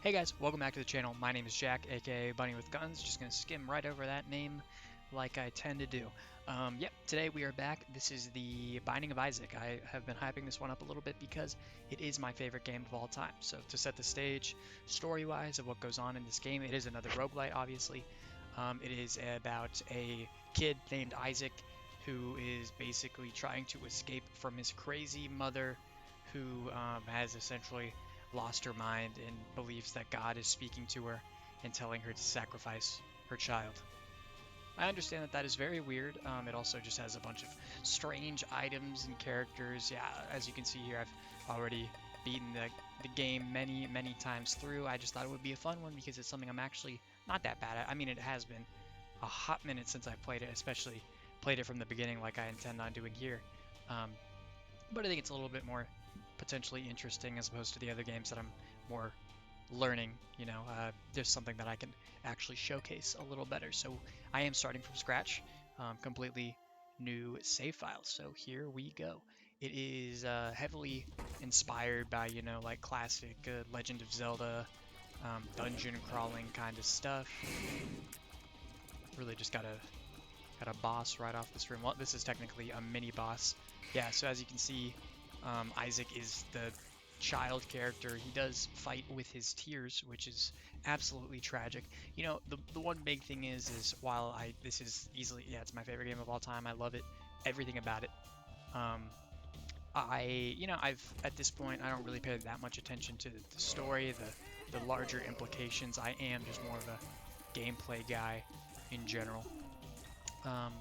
Hey guys, welcome back to the channel. My name is Jack, aka Bunny with Guns. Just gonna skim right over that name like I tend to do. Yep, today we are back. This is the Binding of Isaac. I have been hyping this one up a little bit because it is my favorite game of all time. So to set the stage, story-wise, of what goes on in this game, it is another roguelite, obviously. It is about a kid named Isaac who is basically trying to escape from his crazy mother who has essentially lost her mind and believes that God is speaking to her and telling her to sacrifice her child. I understand that that is very weird. It also just has a bunch of strange items and characters. Yeah, as you can see here, I've already beaten the game many times through. I just thought it would be a fun one because it's something I'm actually not that bad at. I mean, it has been a hot minute since I played it, especially played it from the beginning like I intend on doing here. Um, but I think it's a little bit more potentially interesting as opposed to the other games that I'm more learning. There's something that I can actually showcase a little better. So I am starting from scratch, completely new save file. So here we go. It is heavily inspired by, like classic Legend of Zelda, dungeon crawling kind of stuff. Really just got a boss right off this room. Well, this is technically a mini boss. Yeah, so as you can see, Isaac is the child character. He does fight with his tears, which is absolutely tragic. The one big thing is while this is easily, yeah, it's my favorite game of all time. I love it, everything about it. Um, I've at this point, I don't really pay that much attention to the story, the larger implications. I am just more of a gameplay guy in general. Um,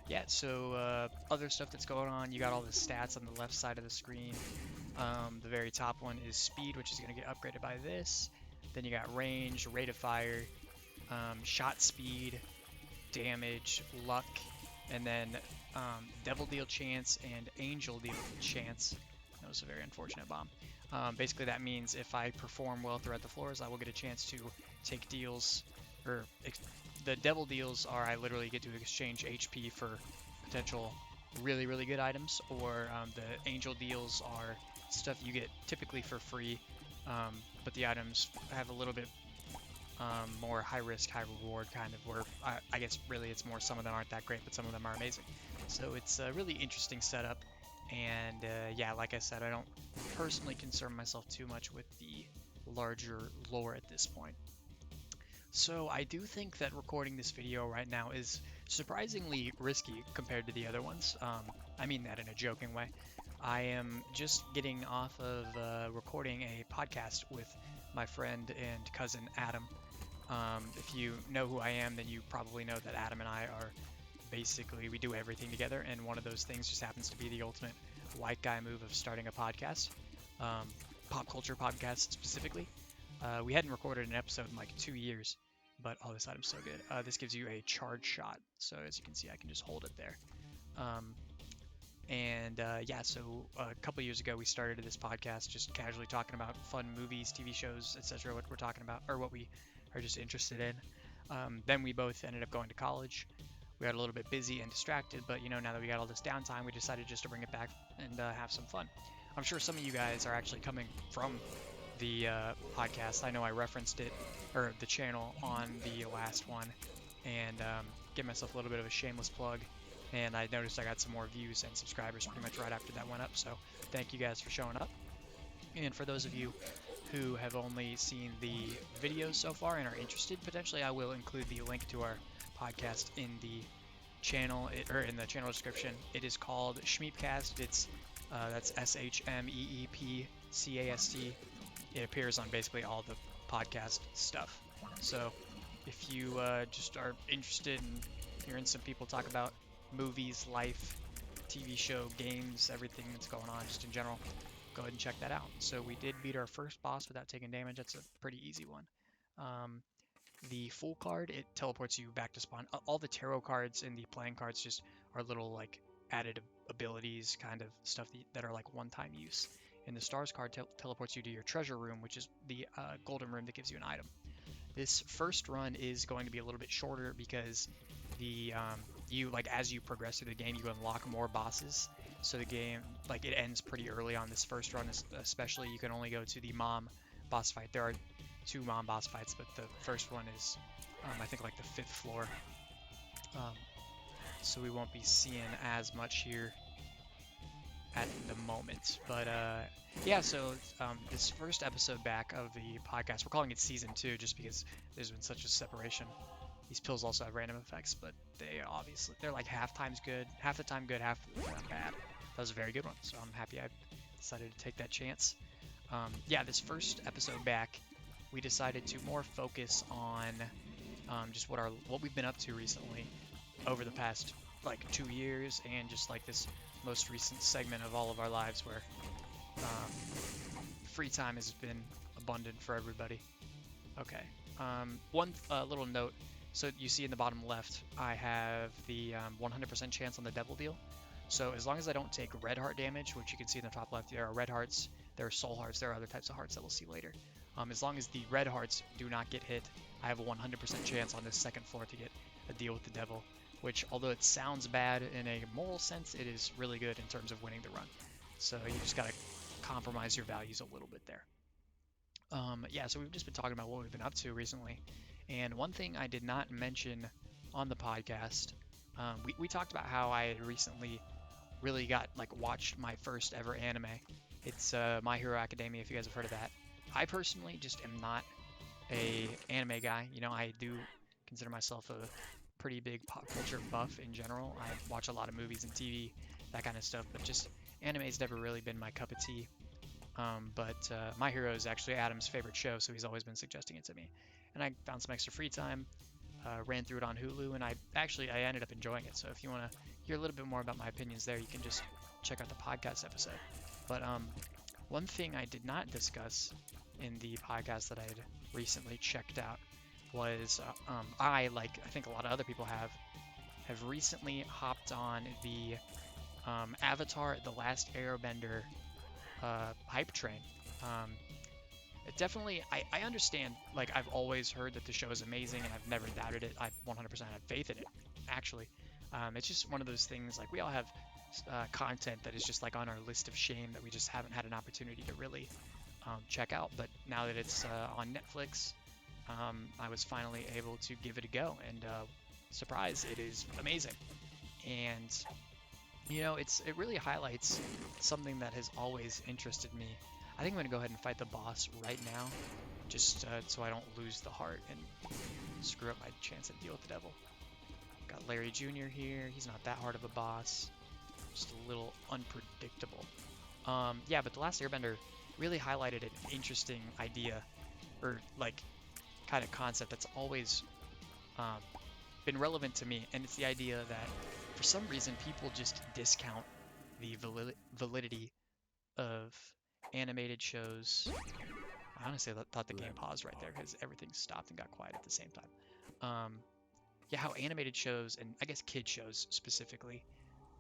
yeah, so other stuff that's going on, you got all the stats on the left side of the screen. The very top one is speed, which is going to get upgraded by this. Then you got range, rate of fire, shot speed, damage, luck, and then devil deal chance and angel deal chance. That was a very unfortunate bomb. Basically, that means if I perform well throughout the floors, I will get a chance to take deals, or the devil deals are I literally get to exchange HP for potential really good items, or the angel deals are stuff you get typically for free, but the items have a little bit more high risk, high reward kind of, where I guess really it's more some of them aren't that great, but some of them are amazing. So it's a really interesting setup, and yeah, like I said, I don't personally concern myself too much with the larger lore at this point. So I do think that recording this video right now is surprisingly risky compared to the other ones. I mean that in a joking way. I am just getting off of recording a podcast with my friend and cousin Adam. If you know who I am, then you probably know that Adam and I are basically, we do everything together, and one of those things just happens to be the ultimate white guy move of starting a podcast, pop culture podcast specifically. We hadn't recorded an episode in like 2 years, but oh, this item's so good. This gives you a charge shot, so as you can see, I can just hold it there. Yeah, so a couple years ago, we started this podcast just casually talking about fun movies, TV shows, etc. What we're talking about, or what we are just interested in. Then we both ended up going to college. We got a little bit busy and distracted, but now that we got all this downtime, we decided just to bring it back and have some fun. I'm sure some of you guys are actually coming from the podcast. I know I referenced it, or the channel, on the last one, and give myself a little bit of a shameless plug. And I noticed I got some more views and subscribers pretty much right after that went up, so thank you guys for showing up. And for those of you who have only seen the videos so far and are interested, potentially I will include the link to our podcast in the channel, or in the channel description. It is called Shmeepcast. It's that's Shmeepcast. It appears on basically all the podcast stuff. So if you just are interested in hearing some people talk about movies, life, TV show, games, everything that's going on just in general, go ahead and check that out. So we did beat our first boss without taking damage. That's a pretty easy one. The full card, it teleports you back to spawn. All the tarot cards and the playing cards just are little like added abilities, kind of stuff that are like one-time use. And the stars card teleports you to your treasure room, which is the golden room that gives you an item. This first run is going to be a little bit shorter because the as you progress through the game, you unlock more bosses. So the game, like, it ends pretty early on this first run, especially. You can only go to the mom boss fight. There are 2 mom boss fights, but the first one is, I think, like the 5th floor. Um, so we won't be seeing as much here at the moment. But yeah, so this first episode back of the podcast, we're calling it season 2 just because there's been such a separation. These pills also have random effects, but they're like half the time good, half the time bad. That was a very good one, so I'm happy I decided to take that chance. Yeah, this first episode back, we decided to more focus on just what we've been up to recently over the past like 2 years, and just like this most recent segment of all of our lives where um, free time has been abundant for everybody. Okay. One little note. So you see in the bottom left, I have the 100% chance on the devil deal. So as long as I don't take red heart damage, which you can see in the top left, there are red hearts, there are soul hearts, there are other types of hearts that we'll see later. As long as the red hearts do not get hit, I have a 100% chance on this second floor to get a deal with the devil, which, although it sounds bad in a moral sense, it is really good in terms of winning the run. So you just gotta compromise your values a little bit there. Yeah, so we've just been talking about what we've been up to recently. And one thing I did not mention on the podcast, we talked about how I had recently really watched my first ever anime. It's My Hero Academia, if you guys have heard of that. I personally just am not a anime guy. You know, I do consider myself a pretty big pop culture buff in general. I watch a lot of movies and TV, that kind of stuff, but just anime's never really been my cup of tea. But My Hero is actually Adam's favorite show, so he's always been suggesting it to me. And I found some extra free time, ran through it on Hulu, and I ended up enjoying it. So if you want to hear a little bit more about my opinions there, you can just check out the podcast episode. But one thing I did not discuss in the podcast that I had recently checked out was like I think a lot of other people have recently hopped on the Avatar: The Last Airbender hype train. It definitely, I understand, like, I've always heard that the show is amazing and I've never doubted it. I 100% have faith in it, actually. It's just one of those things, like, we all have content that is just, like, on our list of shame that we just haven't had an opportunity to really check out. But now that it's on Netflix, I was finally able to give it a go. And surprise, it is amazing. And you know, it really highlights something that has always interested me. I think I'm gonna go ahead and fight the boss right now, just so I don't lose the heart and screw up my chance to deal with the devil. Got Larry Jr. here. He's not that hard of a boss, just a little unpredictable. Yeah, but The Last Airbender really highlighted an interesting idea, or like kind of concept that's always um, been relevant to me, and it's the idea that for some reason people just discount the validity of animated shows. I honestly thought the game paused right there because everything stopped and got quiet at the same time. Yeah, how animated shows, and I guess kid shows specifically.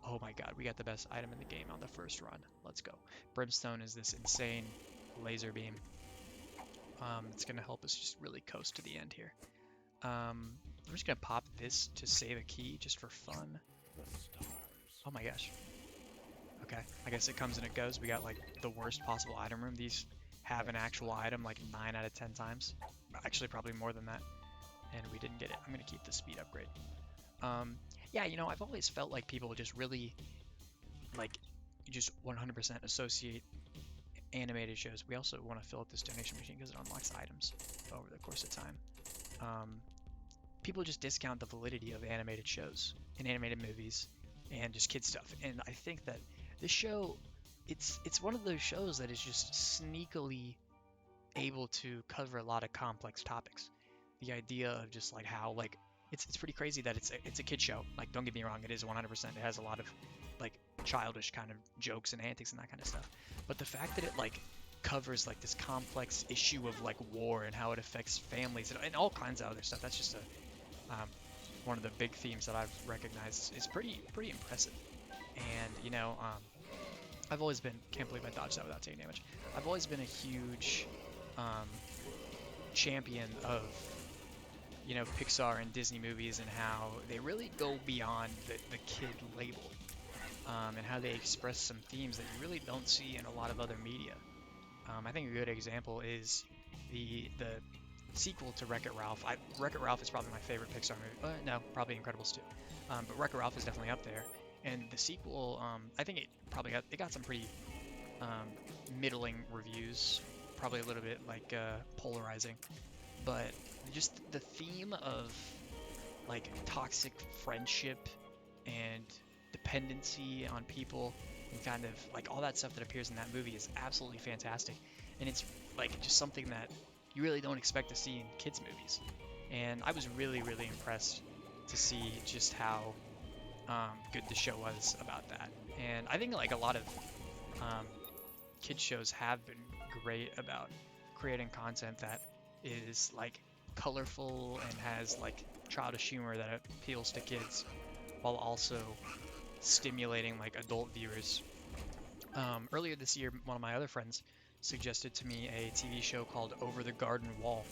Oh my god, we got the best item in the game on the first run. Let's go. Brimstone is this insane laser beam. It's gonna help us just really coast to the end here. I'm just gonna pop this to save a key just for fun. Oh my gosh. Okay, I guess it comes and it goes. We got like the worst possible item room. These have an actual item like 9 out of 10 times. Actually, probably more than that. And we didn't get it. I'm gonna keep the speed upgrade. Yeah, you know, I've always felt like people just really like just 100% associate animated shows. We also want to fill up this donation machine because it unlocks items over the course of time. People just discount the validity of animated shows and animated movies and just kid stuff. And I think that this show, it's one of those shows that is just sneakily able to cover a lot of complex topics. The idea of just like how like it's pretty crazy that it's a kid show. Like, don't get me wrong, it is 100%. It has a lot of like childish kind of jokes and antics and that kind of stuff. But the fact that it like covers like this complex issue of like war and how it affects families and all kinds of other stuff, that's just one of the big themes that I've recognized is pretty impressive. And you know, I've always been, can't believe I dodged that without taking damage. I've always been a huge champion of, you know, Pixar and Disney movies and how they really go beyond the kid label, and how they express some themes that you really don't see in a lot of other media. I think a good example is the sequel to Wreck-It Ralph. Wreck-It Ralph is probably my favorite Pixar movie. No, probably Incredibles too. But Wreck-It Ralph is definitely up there. And the sequel, I think it got some pretty um, middling reviews, probably a little bit like polarizing. But just the theme of like toxic friendship and dependency on people and kind of like all that stuff that appears in that movie is absolutely fantastic. And it's like just something that you really don't expect to see in kids movies. And I was really, really impressed to see just how good the show was about that. And I think like a lot of um, kids shows have been great about creating content that is like colorful and has like childish humor that appeals to kids while also stimulating like adult viewers. Earlier this year, one of my other friends suggested to me a TV show called Over the Garden Wall,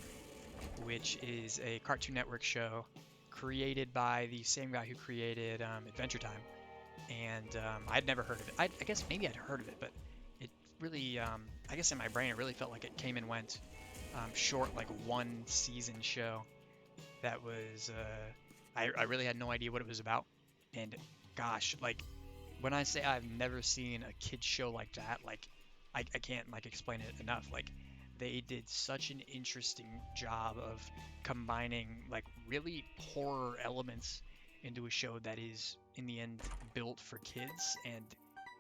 which is a Cartoon Network show created by the same guy who created Adventure Time. And I'd never heard of it. I guess maybe I'd heard of it, but it really, I guess in my brain, it really felt like it came and went. Short, like one season show that was, I really had no idea what it was about. And gosh, like when I say I've never seen a kid's show like that, like I can't like explain it enough. Like they did such an interesting job of combining like really horror elements into a show that is in the end built for kids, and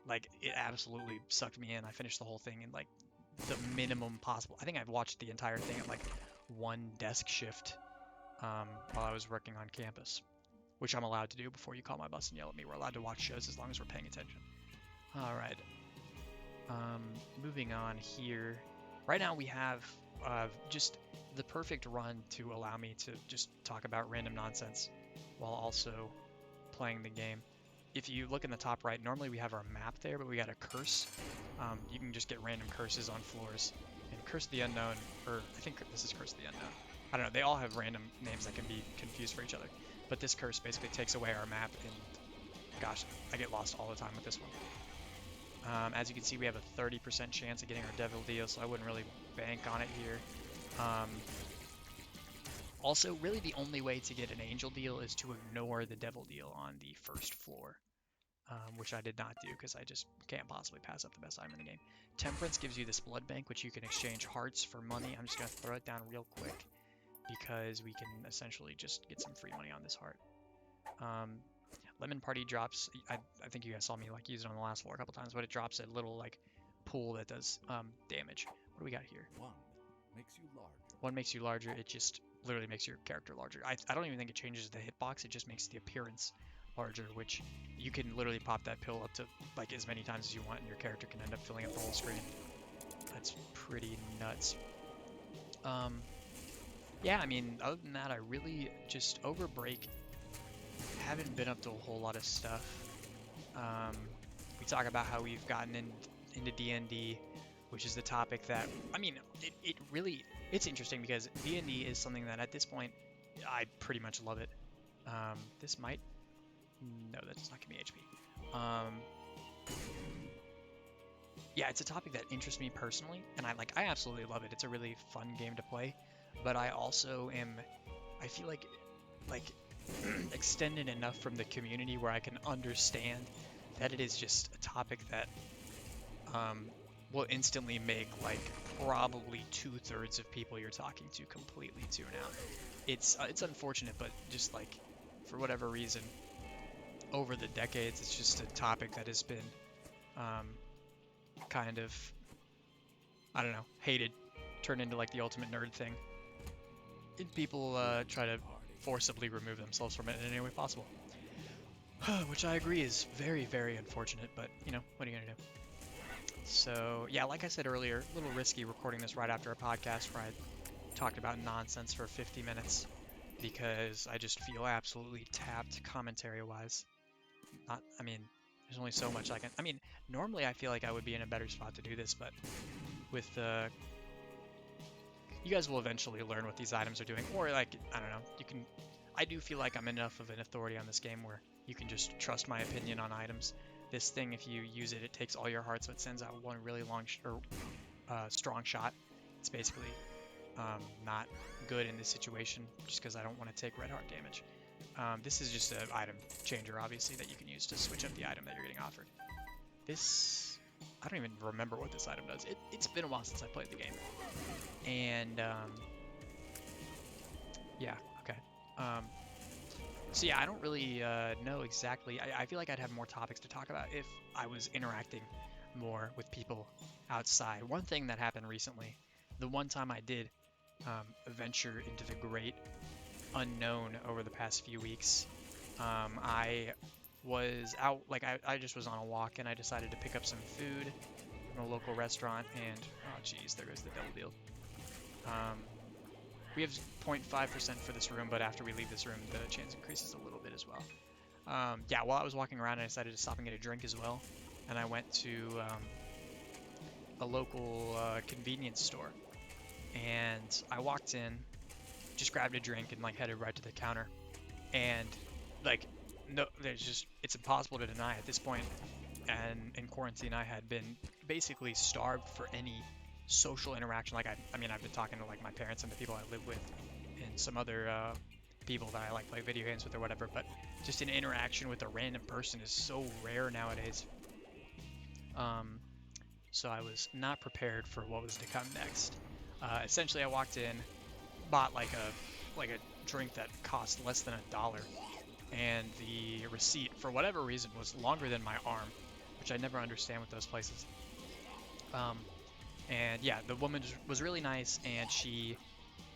like it absolutely sucked me in. I finished the whole thing in like the minimum possible. I think I've watched the entire thing at like one desk shift while I was working on campus, which I'm allowed to do before you call my bus and yell at me. We're allowed to watch shows as long as we're paying attention. All right. Moving on here. Right now we have just the perfect run to allow me to just talk about random nonsense while also playing the game. If you look in the top right, normally we have our map there, but we got a curse. You can just get random curses on floors. And Curse of the Unknown, or I think this is Curse of the Unknown. I don't know, they all have random names that can be confused for each other. But this curse basically takes away our map, and gosh, I get lost all the time with this one. As you can see, we have a 30% chance of getting our Devil Deal, so I wouldn't really bank on it here. Also, really the only way to get an Angel Deal is to ignore the Devil Deal on the first floor, which I did not do because I just can't possibly pass up the best item in the game. Temperance gives you this Blood Bank, which you can exchange hearts for money. I'm just going to throw it down real quick because we can essentially just get some free money on this heart. Lemon Party drops, I think you guys saw me like use it on the last floor a couple times, but it drops a little like pool that does damage. What do we got here? One makes you larger. It just literally makes your character larger. I don't even think it changes the hitbox. It just makes the appearance larger, which you can literally pop that pill up to like as many times as you want, and your character can end up filling up the whole screen. That's pretty nuts. Yeah, I mean, other than that, I really just over break haven't been up to a whole lot of stuff. We talk about how we've gotten into D&D, which is the topic that, I mean, it really, it's interesting because D&D is something that at this point, I pretty much love it. This might, no, that does not give me HP. Yeah, it's a topic that interests me personally, and I absolutely love it. It's a really fun game to play, but I also I feel like extended enough from the community where I can understand that it is just a topic that will instantly make like probably 2/3 of people you're talking to completely tune out. It's unfortunate, but just like for whatever reason, over the decades, it's just a topic that has been kind of, I don't know, hated, turned into like the ultimate nerd thing. And people try to forcibly remove themselves from it in any way possible. Which I agree is very, very unfortunate, but you know, what are you gonna do? So yeah, like I said earlier, a little risky recording this right after a podcast where I talked about nonsense for 50 minutes because I just feel absolutely tapped commentary-wise. I mean, there's only so much I can, I mean, normally I feel like I would be in a better spot to do this, but with you guys will eventually learn what these items are doing, or like, I don't know, I do feel like I'm enough of an authority on this game where you can just trust my opinion on items. This thing, if you use it, it takes all your hearts, so it sends out one really long strong shot. It's basically not good in this situation just because I don't want to take red heart damage. This is just an item changer, obviously, that you can use to switch up the item that you're getting offered. This, I don't even remember what this item does. It's been a while since I played the game. And, yeah, okay. So yeah, I don't really know exactly. I feel like I'd have more topics to talk about if I was interacting more with people outside. One thing that happened recently, the one time I did venture into the great unknown over the past few weeks, I was out, like I just was on a walk and I decided to pick up some food from a local restaurant and, oh geez, there goes the double deal. We have 0.5% for this room, but after we leave this room, the chance increases a little bit as well. Yeah, while I was walking around, I decided to stop and get a drink as well. And I went to a local convenience store. And I walked in, just grabbed a drink, and like headed right to the counter. And like, no, it's impossible to deny at this point. And in quarantine, I had been basically starved for any social interaction. Like I mean, I've been talking to like my parents and the people I live with, and some other people that I like play video games with or whatever. But just an interaction with a random person is so rare nowadays. So I was not prepared for what was to come next. Essentially, I walked in, bought like a drink that cost less than $1, and the receipt, for whatever reason, was longer than my arm, which I never understand with those places. And yeah, the woman was really nice, and she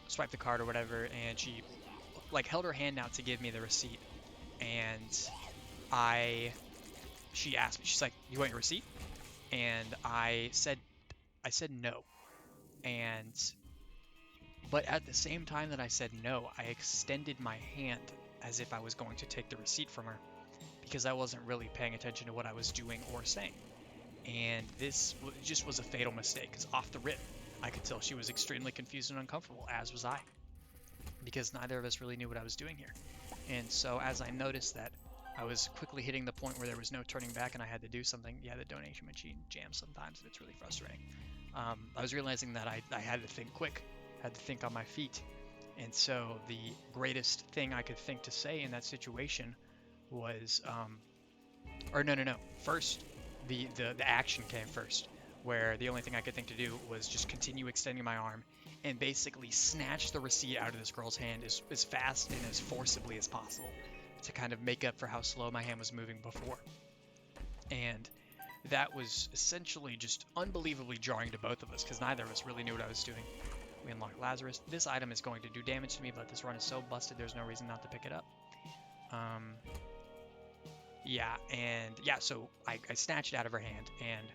swiped the card or whatever, and she like held her hand out to give me the receipt, and she asked me, she's like, "You want your receipt?" And I said no, and but at the same time that I said no, I extended my hand as if I was going to take the receipt from her because I wasn't really paying attention to what I was doing or saying. And this just was a fatal mistake because off the rip, I could tell she was extremely confused and uncomfortable, as was I, because neither of us really knew what I was doing here. And so as I noticed that I was quickly hitting the point where there was no turning back and I had to do something, yeah, the donation machine jams sometimes and it's really frustrating. I was realizing that I had to think quick, had to think on my feet. And so the greatest thing I could think to say in that situation was, or no. First, the action came first, where the only thing I could think to do was just continue extending my arm and basically snatch the receipt out of this girl's hand as fast and as forcibly as possible to kind of make up for how slow my hand was moving before. And that was essentially just unbelievably jarring to both of us because neither of us really knew what I was doing. We unlocked Lazarus. This item is going to do damage to me, but this run is so busted there's no reason not to pick it up. Yeah, and yeah, so I snatched it out of her hand, and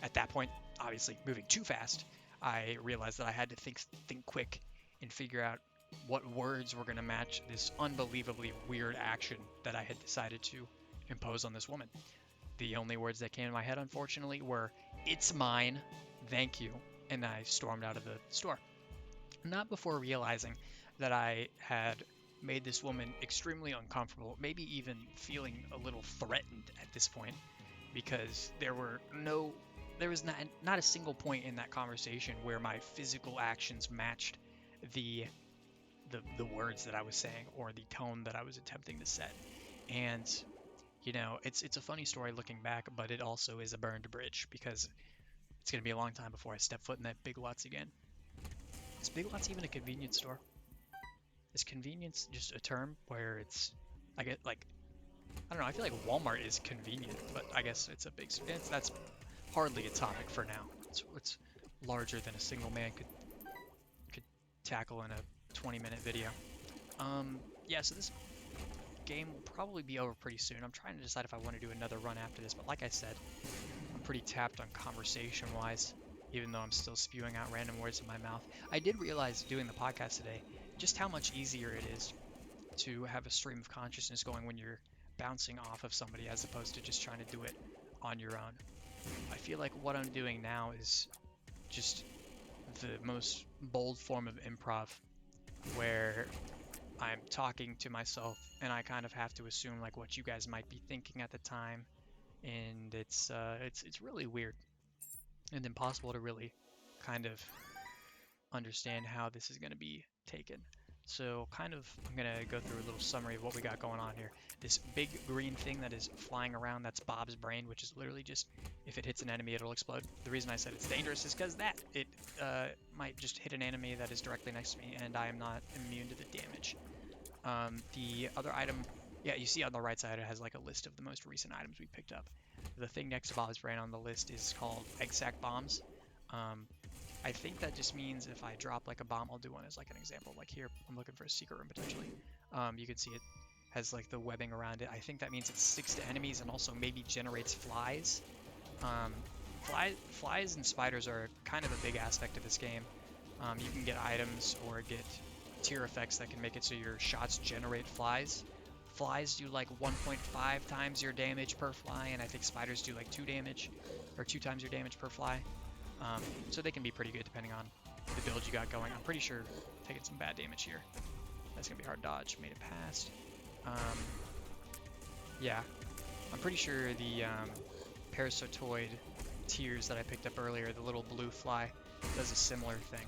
at that point, obviously moving too fast, I realized that I had to think quick and figure out what words were going to match this unbelievably weird action that I had decided to impose on this woman. The only words that came to my head, unfortunately, were, "It's mine, thank you," and I stormed out of the store. Not before realizing that I had made this woman extremely uncomfortable, maybe even feeling a little threatened at this point, because there was not a single point in that conversation where my physical actions matched the words that I was saying or the tone that I was attempting to set. And you know, it's a funny story looking back, but it also is a burned bridge because it's going to be a long time before I step foot in that Big Lots again. Is Big Lots even a convenience store? Is convenience just a term where I get like, I don't know, I feel like Walmart is convenient, but I guess it's that's hardly a topic for now. It's larger than a single man could tackle in a 20-minute video. Yeah, so this game will probably be over pretty soon. I'm trying to decide if I want to do another run after this, but like I said, I'm pretty tapped on conversation-wise, even though I'm still spewing out random words in my mouth. I did realize doing the podcast today just how much easier it is to have a stream of consciousness going when you're bouncing off of somebody as opposed to just trying to do it on your own. I feel like what I'm doing now is just the most bold form of improv where I'm talking to myself and I kind of have to assume like what you guys might be thinking at the time, and it's really weird and impossible to really kind of understand how this is going to be taken. So I'm going to go through a little summary of what we got going on here. This big green thing that is flying around, that's Bob's brain, which is literally just, if it hits an enemy, it'll explode. The reason I said it's dangerous is because it might just hit an enemy that is directly next to me, and I am not immune to the damage. The other item, yeah, you see on the right side, it has like a list of the most recent items we picked up. The thing next to Bob's brain on the list is called egg sack bombs. Um, I think that just means if I drop like a bomb, I'll do one as like an example. Like here, I'm looking for a secret room potentially. You can see it has like the webbing around it. I think that means it sticks to enemies and also maybe generates flies. Um, flies and spiders are kind of a big aspect of this game. You can get items or get tier effects that can make it so your shots generate flies. Flies do like 1.5 times your damage per fly, and I think spiders do like 2 damage, or 2 times your damage per fly. So they can be pretty good depending on the build you got going. I'm pretty sure taking some bad damage here. That's gonna be hard dodge. Made it past. Yeah, I'm pretty sure the parasitoid tiers that I picked up earlier, the little blue fly, does a similar thing.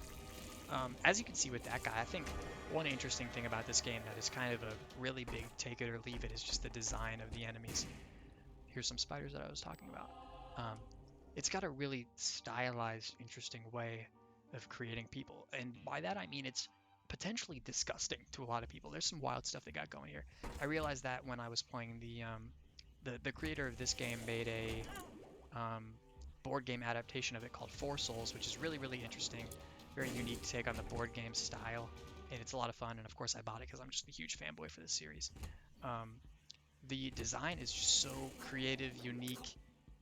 As you can see with that guy, I think one interesting thing about this game that is kind of a really big take it or leave it is just the design of the enemies. Here's some spiders that I was talking about. It's got a really stylized, interesting way of creating people. And by that I mean it's potentially disgusting to a lot of people. There's some wild stuff they got going here. I realized that when I was playing the creator of this game made a board game adaptation of it called Four Souls, which is really, really interesting. Very unique take on the board game style. And it's a lot of fun. And of course I bought it because I'm just a huge fanboy for this series. The design is just so creative, unique,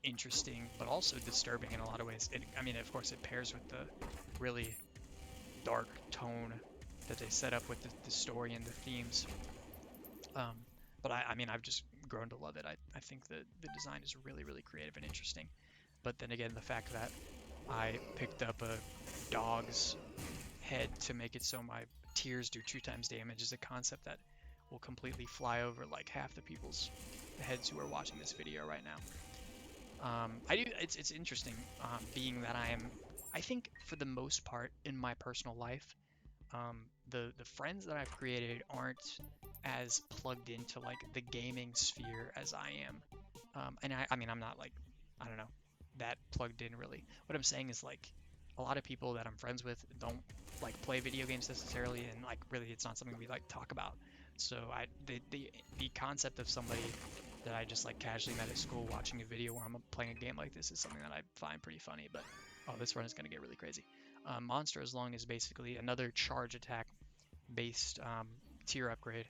interesting, but also disturbing in a lot of ways. I mean, of course, it pairs with the really dark tone that they set up with the story and the themes. But I mean, I've just grown to love it. I think the design is really, really creative and interesting. But then again, the fact that I picked up a dog's head to make it so my tears do 2 times damage is a concept that will completely fly over like half the people's heads who are watching this video right now. It's interesting, being that I think for the most part in my personal life, the friends that I've created aren't as plugged into like the gaming sphere as I am. And I mean, I'm not like, I don't know, that plugged in really. What I'm saying is like a lot of people that I'm friends with don't like play video games necessarily, and like really it's not something we like talk about. So the concept of somebody that I just like casually met at school watching a video where I'm playing a game like this is something that I find pretty funny. But oh, this run is going to get really crazy. Monster as Long is basically another charge attack based tier upgrade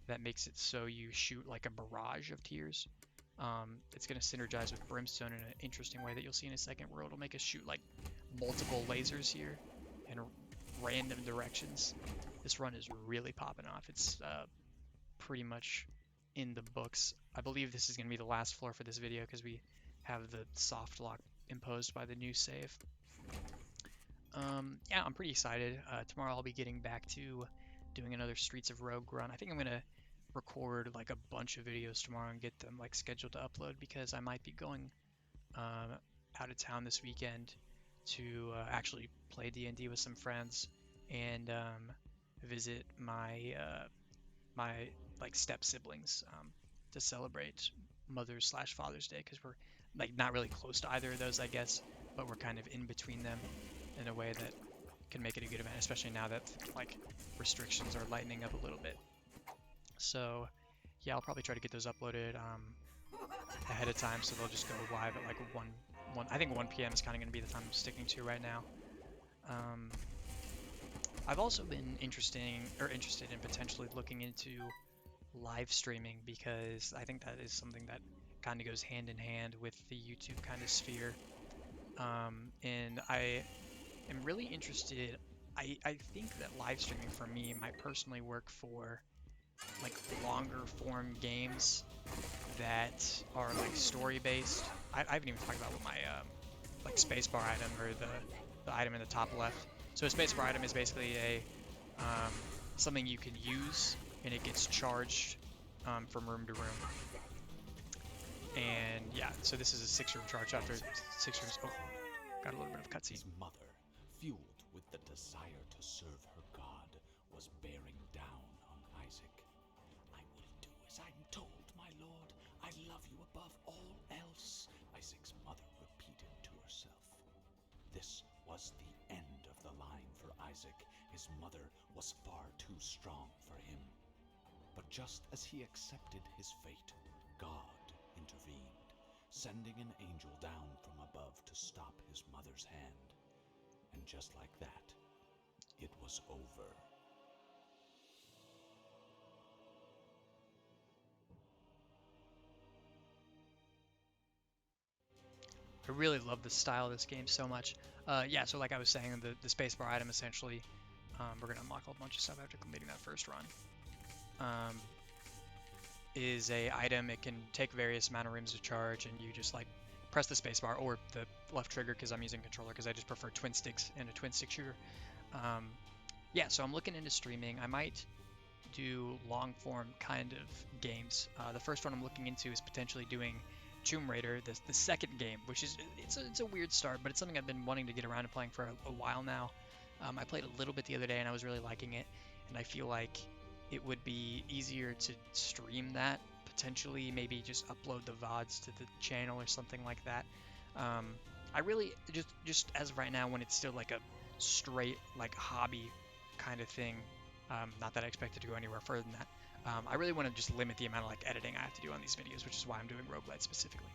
that makes it so you shoot like a barrage of tiers. It's going to synergize with Brimstone in an interesting way that you'll see in a second, where it'll make us shoot like multiple lasers here in random directions. This run is really popping off. It's pretty much in the books. I believe this is going to be the last floor for this video because we have the soft lock imposed by the new save. Yeah, I'm pretty excited. Tomorrow I'll be getting back to doing another Streets of Rogue run. I think I'm gonna record like a bunch of videos tomorrow and get them like scheduled to upload, because I might be going out of town this weekend to actually play D&D with some friends and visit my like step siblings to celebrate Mother's/Father's Day, because we're like not really close to either of those, I guess, but we're kind of in between them in a way that can make it a good event, especially now that like restrictions are lightening up a little bit. So yeah, I'll probably try to get those uploaded ahead of time, so they'll just go live at like 1 I think 1 p.m. is kind of going to be the time I'm sticking to right now. I've also been interested in potentially looking into live streaming, because I think that is something that kind of goes hand in hand with the YouTube kind of sphere. And I am really interested. I think that live streaming for me might personally work for like longer form games that are like story based. I haven't even talked about what my like spacebar item, or the item in the top left. So a spacebar item is basically a something you can use, and it gets charged from room to room. And yeah, so this is a 6-room charge after 6 rooms. Oh, got a little bit of cutscene. His mother, fueled with The desire to serve her god was bearing down on Isaac. "I will do as I'm told, my lord. I love you above all else," Isaac's mother repeated to herself. This was the end of the line for Isaac. His mother was far too strong for him. But just as he accepted his fate, God intervened, sending an angel down from above to stop his mother's hand. And just like that, it was over. I really love the style of this game so much. Yeah, so like I was saying, the spacebar item essentially, we're gonna unlock a bunch of stuff after completing that first run. Is a item. It can take various amount of rooms to charge, and you just like press the spacebar or the left trigger because I'm using controller because I just prefer twin sticks in a twin stick shooter. Yeah, so I'm looking into streaming. I might do long form kind of games. The first one I'm looking into is potentially doing Tomb Raider, the second game, which is it's a weird start, but it's something I've been wanting to get around to playing for a while now. I played a little bit the other day and I was really liking it, and I feel like it would be easier to stream that, potentially maybe just upload the VODs to the channel or something like that. I really just as of right now, when it's still like a straight like hobby kind of thing, not that I expect it to go anywhere further than that. I really want to just limit the amount of like editing I have to do on these videos, which is why I'm doing roguelites specifically.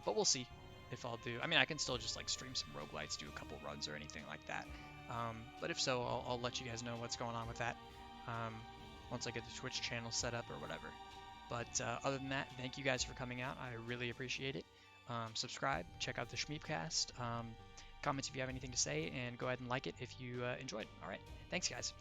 But we'll see if I'll do. I mean, I can still just like stream some roguelites, do a couple runs or anything like that. But if so, I'll let you guys know what's going on with that once I get the Twitch channel set up or whatever. But other than that, thank you guys for coming out. I really appreciate it. Subscribe, check out the Shmeepcast. Comments if you have anything to say, and go ahead and like it if you enjoyed. All right, thanks guys.